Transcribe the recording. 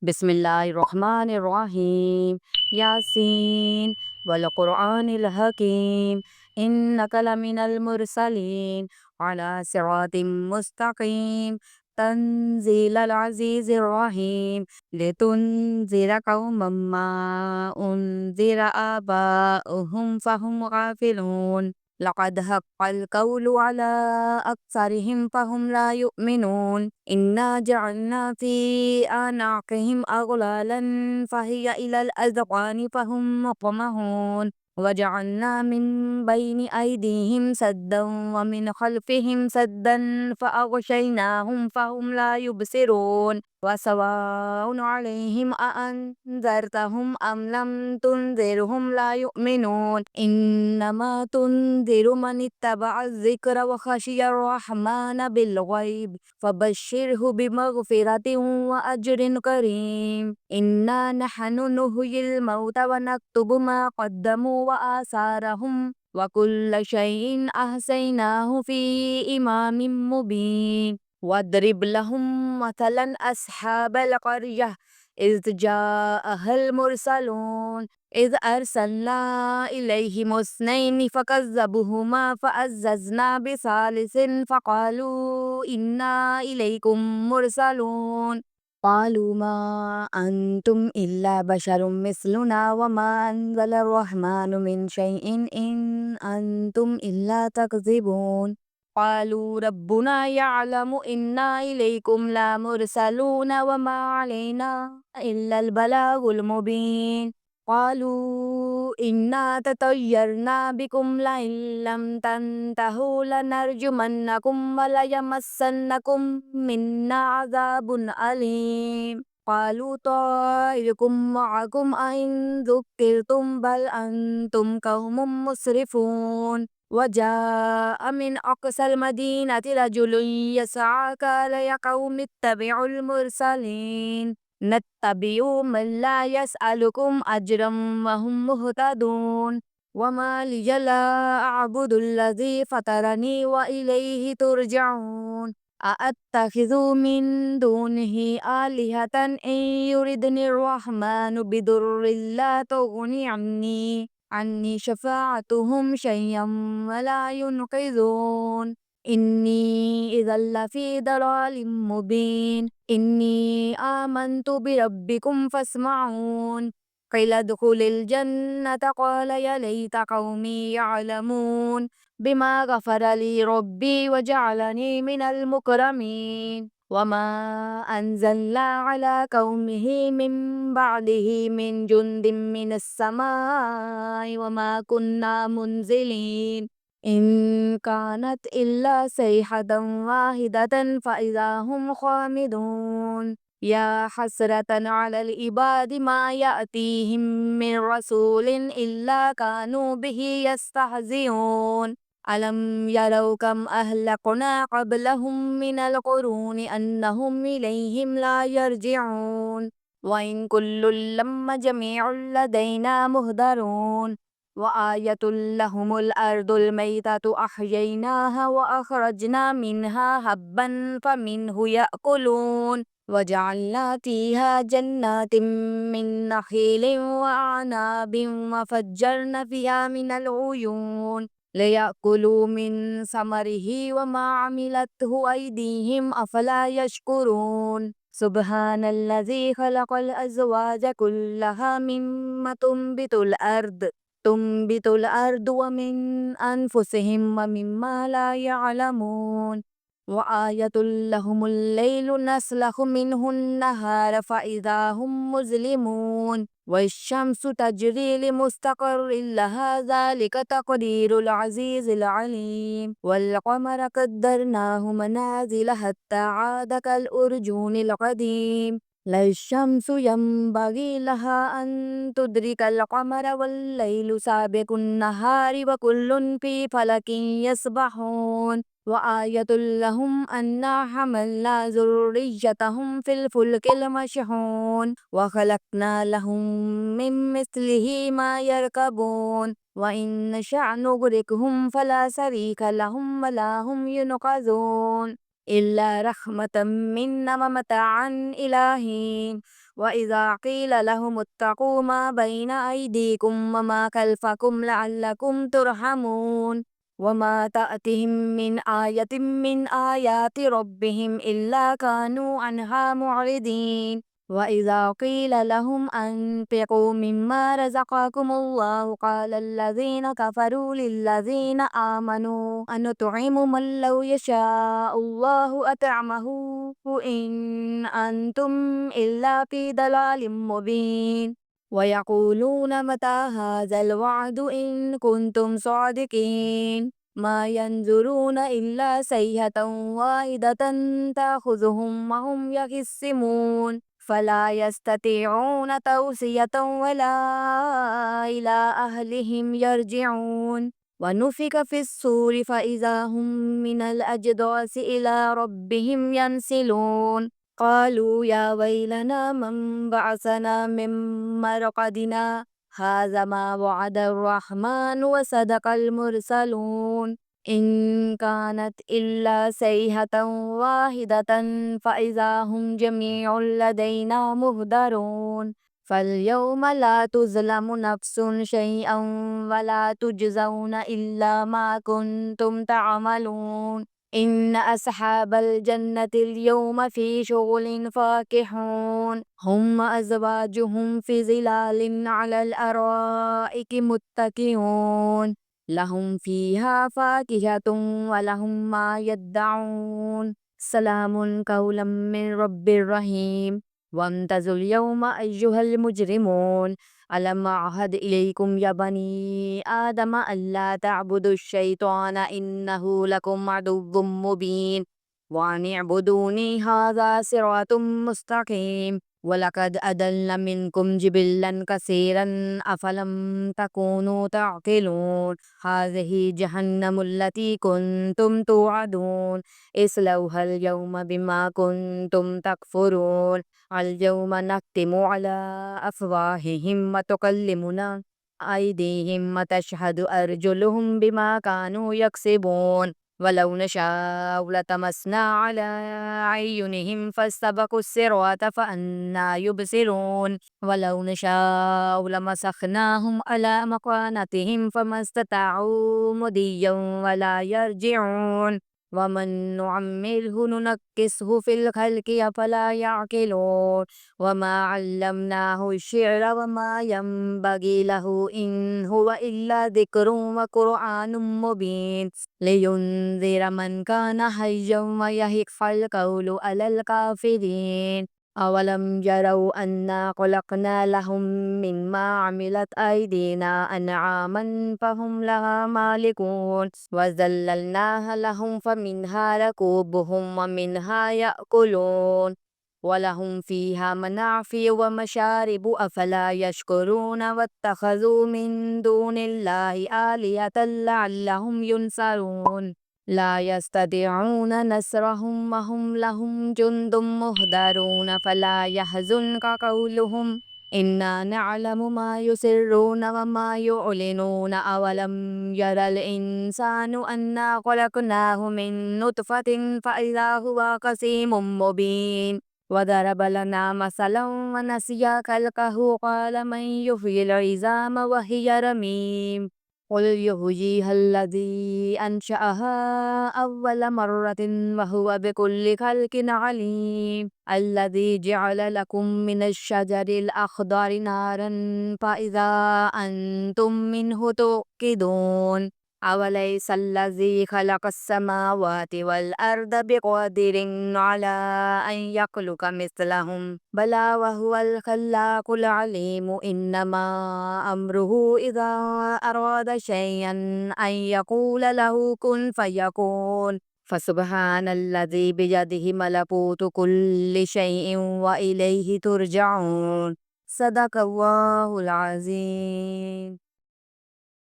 بسم الله الرحمن الرحيم. ياسين والقرآن الحكيم إنك لمن المرسلين على صراط مستقيم تنزيل العزيز الرحيم لتنذر قوما ما أنذر آباؤهم فهم غافلون لقد حق القول على أكثرهم فهم لا يؤمنون إنا جعلنا في أعناقهم أغلالا فهي إلى الأذقان فهم مقمحون وجعلنا من بين أيديهم سدا ومن خلفهم سدا فأغشيناهم فهم لا يبصرون وسواء عليهم أأنذرتهم أم لم تنذرهم لا يؤمنون إنما تنذر من اتبع الذكر وخشي الرحمن بالغيب فبشره بمغفرة وأجر كريم إنا نحن نحيي الموتى ونكتب ما قدموا وآثارهم وكل شيء أحصيناه في إمام مبين واضرب لهم مثلا أصحاب القرية إذ جاءها المرسلون إذ أرسلنا إليهم اثنين فكذبوهما فعززنا بثالث فقالوا إنا إليكم مرسلون قالوا ما أنتم إلا بشر مثلنا وما أنزل الرحمن من شيء إن أنتم إلا تكذبون قالوا ربنا يعلم إنا إليكم لمرسلون وما علينا إلا البلاغ المبين قالوا إنا تطيرنا بكم لئن لم تنتهوا لنرجمنكم وليمسنكم منا عذاب أليم قالوا طائركم معكم أئن ذكرتم بل أنتم قوم مسرفون وجاء من أقصى المدينة رجل يسعى قال يا قوم اتبعوا المرسلين نتبع من لا يسألكم أجرا وهم مهتدون وما لي لا أعبد الذي فطرني وإليه ترجعون أأتخذ من دونه آلهة إن يردني الرحمن بضر لا تغني عني شفاعتهم شيئا ولا ينقذون إني إذا لفي ضلال مبين إني آمنت بربكم فاسمعون قيل ادخل الجنة قال يا ليت قومي يعلمون بما غفر لي ربي وجعلني من المكرمين وما أنزلنا على قومه من بعده من جند من السماء وما كنا منزلين إن كانت إلا صيحة واحدة فإذا هم خامدون يا حسرة على العباد ما يأتيهم من رسول إلا كانوا به يستهزئون ألم يروا كم أهلكنا قبلهم من القرون أنهم إليهم لا يرجعون وإن كل لما جميع لدينا مهدرون وآية لهم الأرض الميتة أحييناها وأخرجنا منها هبا فمنه يأكلون وجعلنا فيها جنات من نخيل وأعناب وفجرنا فيها من العيون ليأكلوا من ثمره وما عملته أيديهم أفلا يشكرون سبحان الذي خلق الأزواج كلها مما تنبت الأرض ومن أنفسهم ومما لا يعلمون وآية لهم الليل نسلخ منه النهار فإذا هم مظلمون والشمس تجري لمستقر لها ذلك تقدير العزيز العليم والقمر قدرناه منازل حتى عاد كالأرجون القديم لا الشمس ينبغي لها أن تدرك القمر والليل سابق النهار وكل في فلك يسبحون وآية لهم أنا حملنا ذريتهم في الفلك المشحون وخلقنا لهم من مثله ما يركبون وإن نشأ نغرقهم فلا شريك لهم ولا هم ينقذون إلا رحمة منا ومتاعا إلى حين وإذا قيل لهم اتقوا ما بين أيديكم وما خلفكم لعلكم ترحمون وما تأتهم من آية من آيات ربهم إلا كانوا عنها معرضين وإذا قيل لهم أنفقوا مما رزقكم الله قال الذين كفروا للذين آمنوا أنطعم من لو يشاء الله أطعمه إن أنتم إلا في ضلال مبين ويقولون متى هذا الوعد إن كنتم صادقين ما ينظرون إلا صيحة واحدة تأخذهم وهم يخصمون فلا يستطيعون توصية ولا إلى أهلهم يرجعون ونفخ في الصور فإذا هم من الأجداث إلى ربهم ينسلون قالوا يا ويلنا من بعثنا من مرقدنا هذا ما وعد الرحمن وصدق المرسلون إن كانت إلا صيحة واحدة فإذا هم جميع لدينا مهدرون فاليوم لا تظلم نفس شيئا ولا تجزون إلا ما كنتم تعملون إن أصحاب الجنة اليوم في شغل فاكهون هم أزواجهم في ظلال على الأرائك متكئون لهم فيها فاكهة ولهم ما يدعون سلام قولا من رب رحيم وامتازوا اليوم أيها المجرمون ألم أعهد إليكم يا بني آدم ألا تعبدوا الشيطان إنه لكم عدو مبين وأن اعبدوني هذا صراط مستقيم ولقد أضل منكم جبلا كثيرا أفلم تكونوا تعقلون هذه جهنم التي كنتم توعدون اصلوها اليوم بما كنتم تكفرون اليوم نختم على أفواههم وتكلمنا أيديهم وتشهد أرجلهم بما كانوا يكسبون ولو نشاء لطمسنا على أعينهم فاستبقوا الصراط فأنى يبصرون ولو نشاء لمسخناهم على مكانتهم فما استطاعوا مضيا ولا يرجعون ومن نعمره ننكسه في الخلق أفلا يعقلون وما علمناه الشعر وما ينبغي له إن هو إلا ذكر وقرآن مبين لينذر من كان حيا ويحق القول على الكافرين أولم يروا أنا خلقنا لهم مما عملت أيدينا أنعاما فهم لها مالكون وذللناها لهم فمنها ركوبهم ومنها يأكلون ولهم فيها منافع ومشارب أفلا يشكرون واتخذوا من دون الله آلهة لعلهم ينصرون لا يستطيعون نصرهم وهم لهم جند مهدرون فلا يحزنك قولهم إنا نعلم ما يسرون وما يعلنون أولم يرى الإنسان أنا خلقناه من نطفة فإذا هو خصيم مبين وضرب لنا مثلا ونسي خلقه قال من يحيي العظام وهي رميم قل يحييها الذي أنشأها أول مرة وهو بكل خلق عليم الذي جعل لكم من الشجر الأخضر نارا فإذا أنتم منه توقدون أوليس الذي خلق السماوات والأرض بقادر على أن يخلق مثلهم بلى وهو الخلاق العليم إنما أمره إذا أراد شيئا أن يقول له كن فيكون فسبحان الذي بيده ملكوت كل شيء وإليه ترجعون صدق الله العظيم.